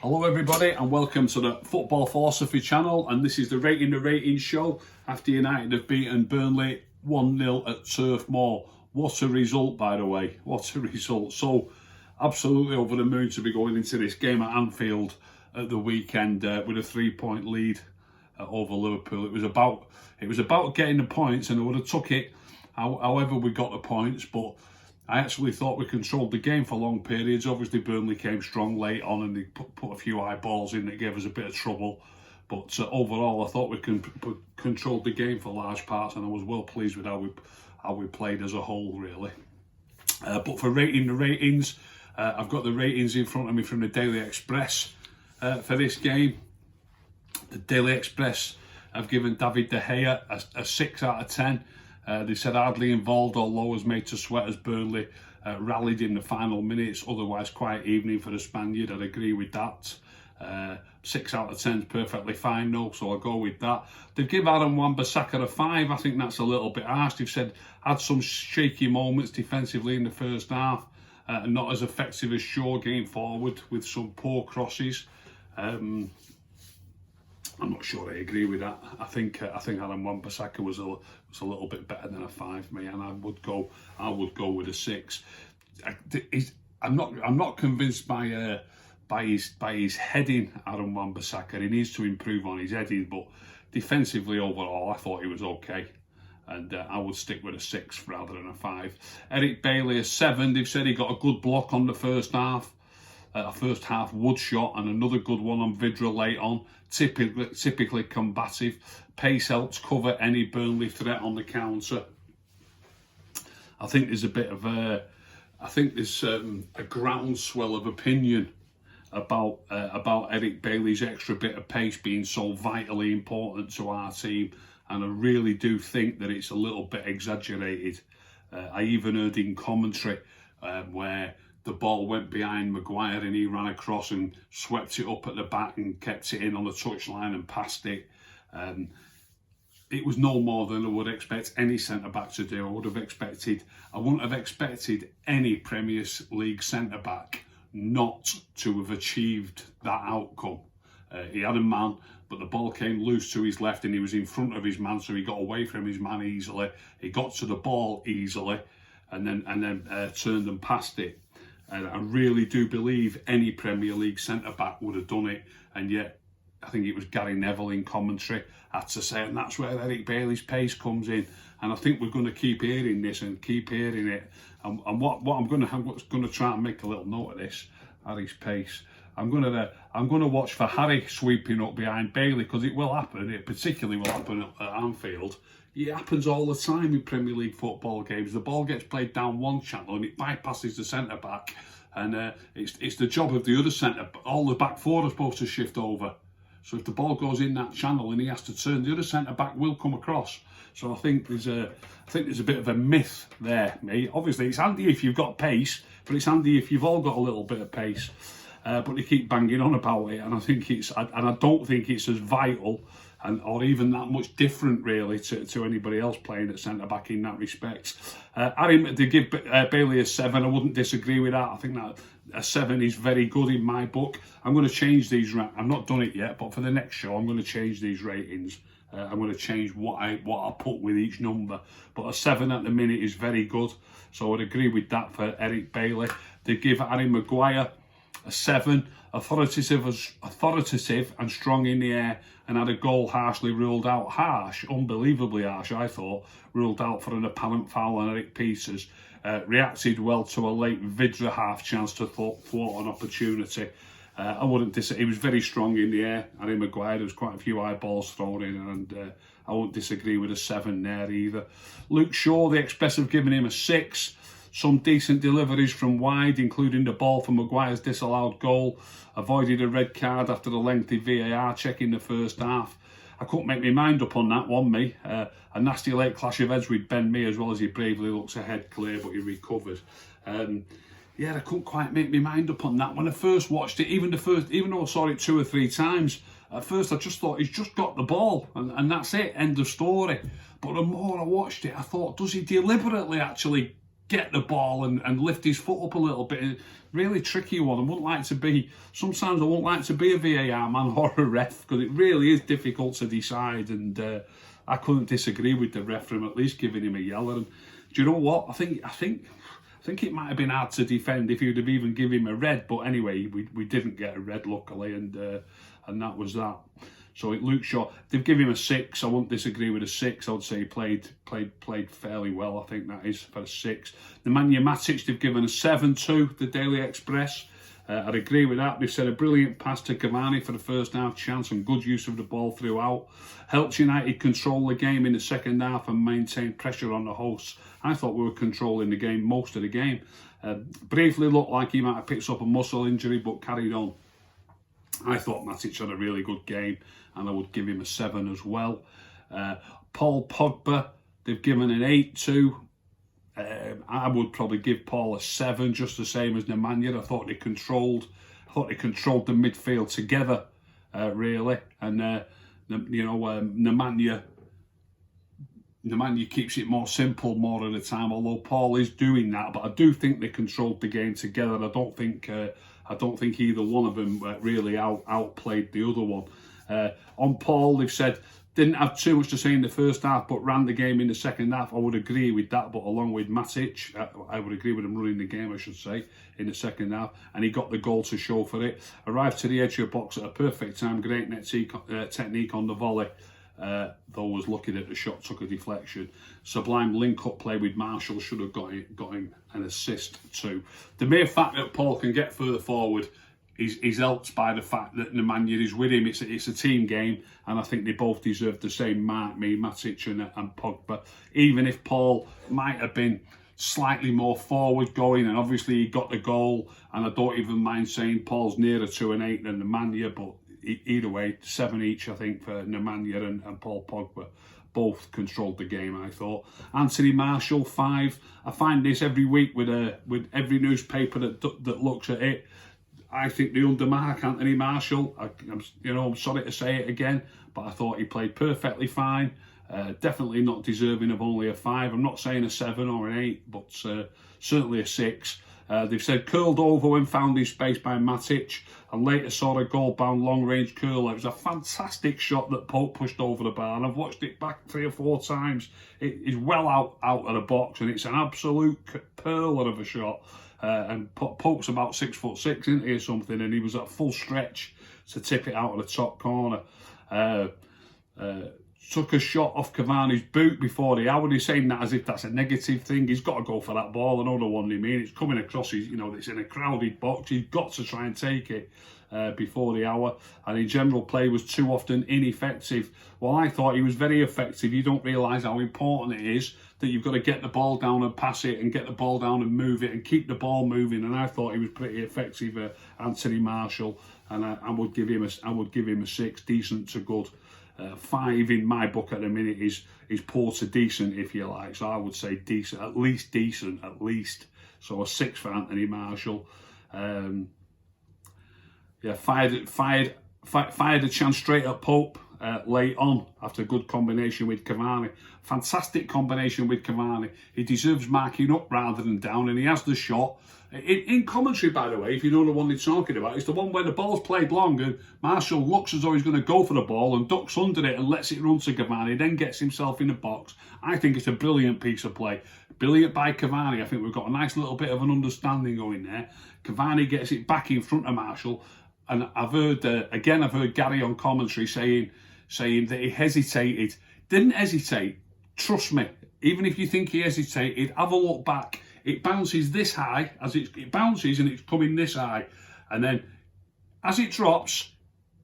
Hello everybody and welcome to the Football Philosophy channel, and this is the Rating the Ratings show after United have beaten Burnley 1-0 at Turf Moor. What a result, by the way, what a result. So absolutely over the moon to be going into this game at Anfield at the weekend with a 3-point lead over Liverpool. It was about getting the points, and I would have took it however we got the points, but I actually thought we controlled the game for long periods. Obviously, Burnley came strong late on and they put a few high balls in that gave us a bit of trouble. But overall, I thought we controlled the game for large parts, and I was well pleased with how we played as a whole, really. But for rating the ratings, I've got the ratings in front of me from the Daily Express for this game. The Daily Express have given David De Gea a 6 out of 10. They said hardly involved, although was made to sweat as Burnley rallied in the final minutes. Otherwise, quiet evening for the Spaniard. I'd agree with that. 6 out of 10 is perfectly fine, though, so I'll go with that. They've given Aaron Wan-Bissaka a 5. I think that's a little bit harsh. They've said had some shaky moments defensively in the first half, and not as effective as Shaw going forward with some poor crosses. I'm not sure I agree with that. I think Aaron Wan-Bissaka was a little bit better than a 5, me, and I would go with a 6. I'm not convinced by his heading, Aaron Wan-Bissaka. He needs to improve on his heading, but defensively overall, I thought he was okay, and I would stick with a 6 rather than a 5. Eric Bailey a 7. They've said he got a good block on the first half. A first half wood shot and another good one on Vidra late on. Typically combative. Pace helps cover any Burnley threat on the counter. I think there's a bit of a groundswell of opinion about Eric Bailey's extra bit of pace being so vitally important to our team, and I really do think that it's a little bit exaggerated. I even heard in commentary where the ball went behind Maguire and he ran across and swept it up at the back and kept it in on the touchline and passed it. It was no more than I would expect any centre-back to do. I wouldn't have expected any Premier League centre-back not to have achieved that outcome. He had a man, but the ball came loose to his left and he was in front of his man, so he got away from his man easily. He got to the ball easily and then turned and passed it. And I really do believe any Premier League centre-back would have done it, and yet I think it was Gary Neville in commentary had to say, and that's where Eric Bailey's pace comes in. And I think we're going to keep hearing this and keep hearing it. And what I'm going to try and make a little note of this, Harry's pace. I'm going to watch for Harry sweeping up behind Bailey, because it will happen. It particularly will happen at Anfield. It happens all the time in Premier League football games. The ball gets played down one channel and it bypasses the centre-back, and it's the job of the other centre. All the back four are supposed to shift over. So if the ball goes in that channel and he has to turn, the other centre-back will come across. So I think there's a bit of a myth there, mate. Obviously, it's handy if you've got pace, but it's handy if you've all got a little bit of pace. But they keep banging on about it, and I don't think it's as vital or even that much different, really, to anybody else playing at centre-back in that respect. They give Bailey a 7. I wouldn't disagree with that. I think that a 7 is very good in my book. I'm going to change these. I've not done it yet, but for the next show, I'm going to change these ratings. I'm going to change what I put with each number. But a 7 at the minute is very good, so I'd agree with that for Eric Bailey. They give Harry Maguire a 7, authoritative and strong in the air, and had a goal harshly ruled out. Unbelievably harsh, I thought, ruled out for an apparent foul on Eric Peters. Reacted well to a late Vidra half chance to thwart an opportunity. I wouldn't disagree. He was very strong in the air. Harry Maguire, there was quite a few high balls thrown in, and I won't disagree with a 7 there either. Luke Shaw, the Express have given him a 6. Some decent deliveries from wide, including the ball for Maguire's disallowed goal. Avoided a red card after the lengthy VAR check in the first half. I couldn't make my mind up on that one, me. A nasty late clash of heads with Ben Mee, as well as he bravely looks ahead clear, but he recovered. I couldn't quite make my mind up on that. When I first watched it, even though I saw it 2 or 3 times, at first I just thought he's just got the ball and that's it, end of story. But the more I watched it, I thought, does he deliberately actually get the ball and lift his foot up a little bit. Really tricky one. I wouldn't like to be, sometimes I won't like to be a VAR man or a ref, because it really is difficult to decide, and I couldn't disagree with the ref from at least giving him a yellow. And do you know what? I think it might have been hard to defend if you'd have even given him a red, but anyway, we didn't get a red, luckily, and that was that. So Luke Shaw, they've given him a 6. I wouldn't disagree with a 6. I would say he played fairly well. I think that is for a 6. Nemanja Matic, they've given a 7 to the Daily Express. I'd agree with that. They've said a brilliant pass to Cavani for the first half chance and good use of the ball throughout. Helped United control the game in the second half and maintain pressure on the hosts. I thought we were controlling the game most of the game. Briefly looked like he might have picked up a muscle injury, but carried on. I thought Matic had a really good game, and I would give him a 7 as well. Paul Pogba, they've given an 8 to. I would probably give Paul a 7, just the same as Nemanja. I thought they controlled the midfield together, really. And Nemanja keeps it more simple more of the time, although Paul is doing that. But I do think they controlled the game together. I don't think either one of them really outplayed the other one. On Paul, they've said didn't have too much to say in the first half, but ran the game in the second half. I would agree with that, but along with Matic, I would agree with him running the game, I should say, in the second half, and he got the goal to show for it. Arrived to the edge of the box at a perfect time, great technique on the volley. Though was lucky that the shot took a deflection. Sublime link-up play with Marshall, should have got him an assist too. The mere fact that Paul can get further forward is helped by the fact that Nemanja is with him. It's a team game, and I think they both deserve the same mark, Matic and Pogba. Even if Paul might have been slightly more forward going, and obviously he got the goal, and I don't even mind saying Paul's nearer to an 8 than Nemanja, but either way, 7 each, I think, for Nemanja and Paul Pogba. Both controlled the game, I thought. Anthony Marshall, 5. I find this every week with every newspaper that looks at it. I think they undermark Anthony Marshall. I'm sorry to say it again, but I thought he played perfectly fine. Definitely not deserving of only a 5. I'm not saying a 7 or an 8, but certainly a 6. They've said curled over when found in space by Matic, and later saw a goal-bound long-range curler. It was a fantastic shot that Pope pushed over the bar, and I've watched it back 3 or 4 times. It is well out of the box, and it's an absolute pearler of a shot. And Pope's about 6'6", isn't he, or something, and he was at full stretch to tip it out of the top corner. Took a shot off Cavani's boot before the hour. He's saying that as if that's a negative thing. He's got to go for that ball. I know the one they mean. It's coming across his, it's in a crowded box. He's got to try and take it before the hour. And in general, play was too often ineffective. Well, I thought he was very effective. You don't realise how important it is that you've got to get the ball down and pass it, and get the ball down and move it, and keep the ball moving. And I thought he was pretty effective, Anthony Marshall. And I would give him a 6, decent to good. 5 in my book at the minute is poor to decent, if you like. So I would say decent, at least. So a 6 for Anthony Marshall. Fired a chance straight at Pope late on after a good combination with Cavani. Fantastic combination with Cavani. He deserves marking up rather than down, and he has the shot. In commentary, by the way, if you know the one they're talking about, it's the one where the ball's played long and Marshall looks as though he's going to go for the ball and ducks under it and lets it run to Cavani, then gets himself in the box. I think it's a brilliant piece of play. Brilliant by Cavani. I think we've got a nice little bit of an understanding going there. Cavani gets it back in front of Marshall, and I've heard Gary on commentary saying that he hesitated. Didn't hesitate. Trust me. Even if you think he hesitated, have a look back. It bounces this high, it bounces and it's coming this high. And then as it drops,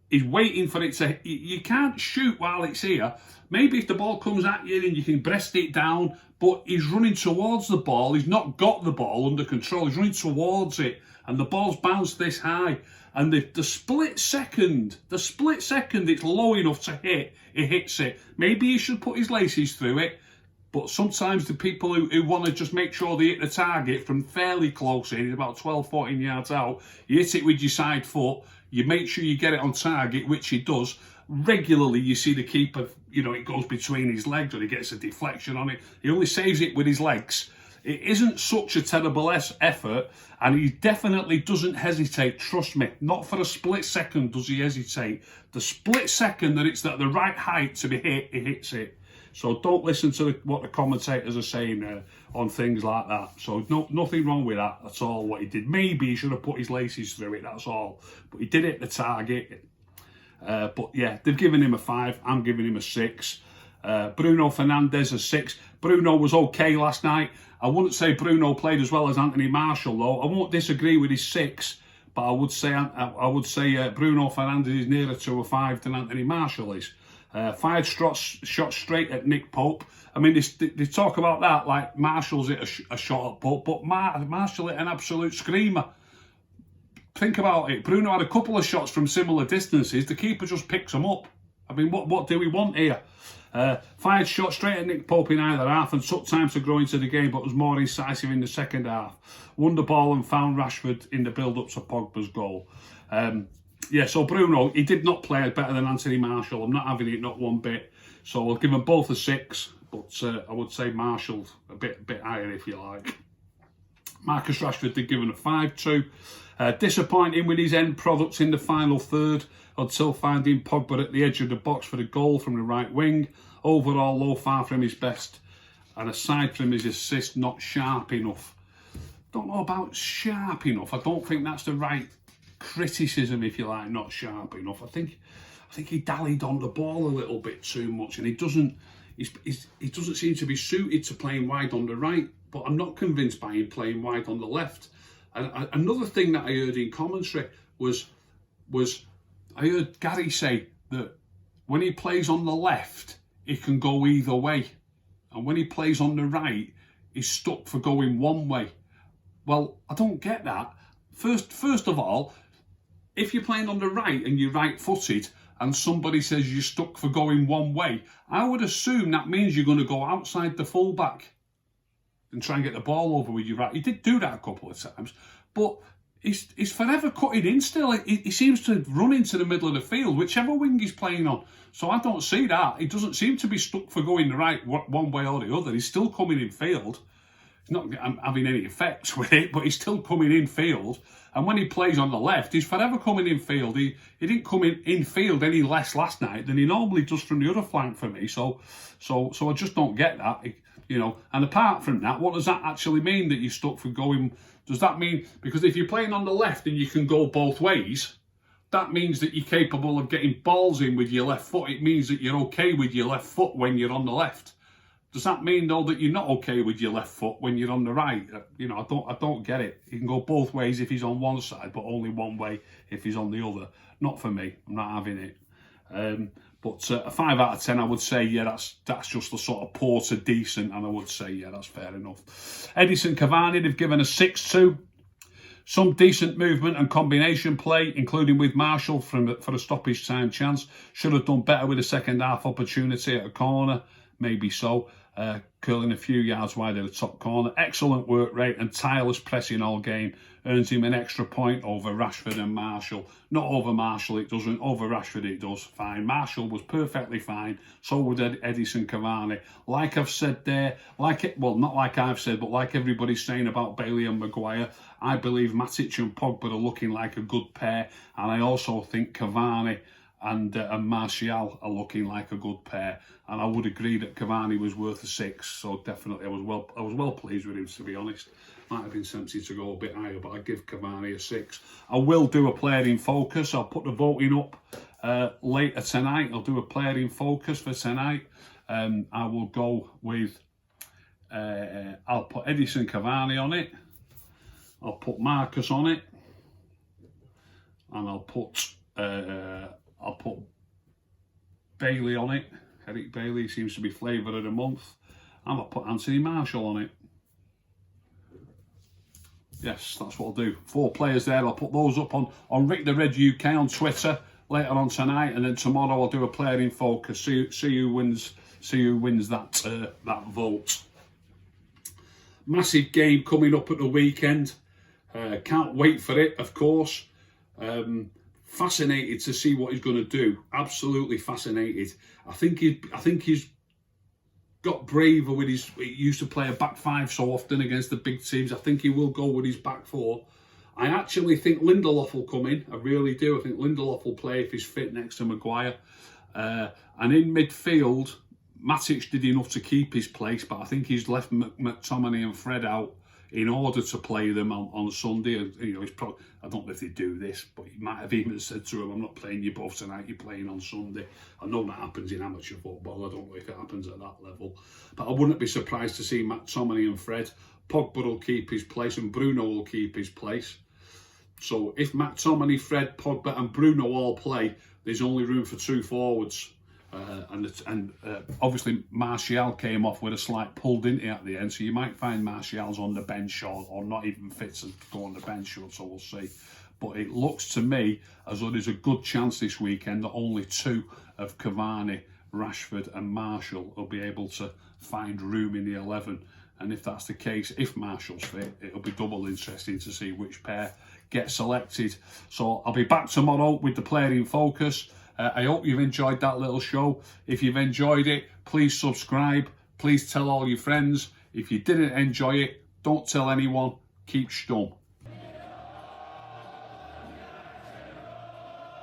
he's waiting for it to, you can't shoot while it's here. Maybe if the ball comes at you, then you can breast it down, but he's running towards the ball. He's not got the ball under control. He's running towards it, and the ball's bounced this high. And the split second it's low enough to hit, he hits it. Maybe he should put his laces through it. But sometimes the people who want to just make sure they hit the target from fairly close in, about 12, 14 yards out, you hit it with your side foot, you make sure you get it on target, which he does. Regularly, you see the keeper, it goes between his legs or he gets a deflection on it. He only saves it with his legs. It isn't such a terrible effort, and he definitely doesn't hesitate. Trust me, not for a split second does he hesitate. The split second that it's at the right height to be hit, he hits it. So don't listen to what the commentators are saying on things like that. So nothing wrong with that at all, what he did. Maybe he should have put his laces through it, that's all. But he did hit the target. But yeah, they've given him a 5. I'm giving him a 6. Bruno Fernandes a 6. Bruno was okay last night. I wouldn't say Bruno played as well as Anthony Martial though. I won't disagree with his 6, but I would say Bruno Fernandes is nearer to a 5 than Anthony Martial is. 5 shots straight at Nick Pope. I mean, they talk about that like Martial's hit a shot at Pope, but Martial hit an absolute screamer. Think about it. Bruno had a couple of shots from similar distances. The keeper just picks them up. I mean, what do we want here? 5 shots straight at Nick Pope in either half and took time to grow into the game, but was more incisive in the second half. Won the ball and found Rashford in the build-up to Pogba's goal. Yeah, so Bruno, he did not play better than Anthony Martial. I'm not having it, not one bit. So I'll give them both a 6, but I would say Martial a bit higher if you like. Marcus Rashford did give him a 5-2. Disappointing with his end products in the final third until finding Pogba at the edge of the box for the goal from the right wing. Overall, low, far from his best. And aside from his assist, not sharp enough. Don't know about sharp enough. I don't think that's the right criticism, if you like, not sharp enough. I think he dallied on the ball a little bit too much, and he doesn't seem to be suited to playing wide on the right. But I'm not convinced by him playing wide on the left. And another thing that I heard in commentary was I heard Gary say that when he plays on the left, he can go either way, and when he plays on the right, he's stuck for going one way. Well, I don't get that. First of all, if you're playing on the right and you're right-footed and somebody says you're stuck for going one way, I would assume that means you're going to go outside the fullback and try and get the ball over with your right. He did do that a couple of times, but he's forever cutting in still. He seems to run into the middle of the field, whichever wing he's playing on. So I don't see that. He doesn't seem to be stuck for going the right one way or the other. He's still coming in field. He's not having any effects with it, but he's still coming in field. And when he plays on the left, he's forever coming in field. He didn't come in field any less last night than he normally does from the other flank for me. So I just don't get that. You know, and apart from that, what does that actually mean that you're stuck for going? Does that mean, because if you're playing on the left and you can go both ways, that means that you're capable of getting balls in with your left foot. It means that you're okay with your left foot when you're on the left. Does that mean though that you're not okay with your left foot when you're on the right? You know, I don't get it. He can go both ways if he's on one side, but only one way if he's on the other. Not for me. I'm not having it. But a 5 out of 10, I would say, yeah, that's just a sort of poor to decent, and I would say, yeah, that's fair enough. Edison Cavani, they've given a 6-2. Some decent movement and combination play, including with Martial for a stoppage time chance. Should have done better with a second half opportunity at a corner, maybe so. Curling a few yards wide of the top corner. Excellent work rate and tireless pressing all game earns him an extra point over Rashford and Martial. Not over Martial, it doesn't. Over Rashford, it does. Fine. Martial was perfectly fine. So would Edison Cavani. Like I've said there, not like I've said, but like everybody's saying about Bailey and Maguire, I believe Matic and Pogba are looking like a good pair, and I also think Cavani and Martial are looking like a good pair, and I would agree that Cavani was worth a 6. So definitely, I was well pleased with him, to be honest. Might have been tempted to go a bit higher, but I give Cavani a 6. I will do a player in focus. I'll put the voting up later tonight. I'll do a player in focus for tonight. I will go with. I'll put Edison Cavani on it. I'll put Marcus on it, and I'll put Bailey on it. Eric Bailey seems to be flavour of the month. And I'll put Anthony Martial on it. Yes, that's what I'll do. 4 players there. I'll put those up on Rick the Red UK on Twitter later on tonight, and then tomorrow I'll do a player in focus. See who wins that vote. Massive game coming up at the weekend. Can't wait for it, of course. Fascinated to see what he's going to do. Absolutely fascinated. I think he's got braver with his. He used to play a back five so often against the big teams. I think he will go with his back four. I actually think Lindelof will come in. I really do. I think Lindelof will play if he's fit next to Maguire. And in midfield, Matic did enough to keep his place, but I think he's left McTominay and Fred out in order to play them on Sunday. And, you know, he's probably, I don't know if they do this, but he might have even said to him, "I'm not playing you both tonight, you're playing on Sunday." I know that happens in amateur football. I don't know if it happens at that level. But I wouldn't be surprised to see McTominay and Fred. Pogba will keep his place and Bruno will keep his place. So if McTominay, Fred, Pogba and Bruno all play, there's only room for 2 forwards. Obviously Martial came off with a slight pull, didn't he, at the end? So you might find Martial's on the bench or not even fit to go on the bench, so we'll see. But it looks to me as though there's a good chance this weekend that only 2 of Cavani, Rashford and Martial will be able to find room in the 11. And if that's the case, if Martial's fit, it'll be double interesting to see which pair get selected. So I'll be back tomorrow with the Player in Focus. I hope you've enjoyed that little show. If you've enjoyed it, please subscribe. Please tell all your friends. If you didn't enjoy it, don't tell anyone. Keep stum.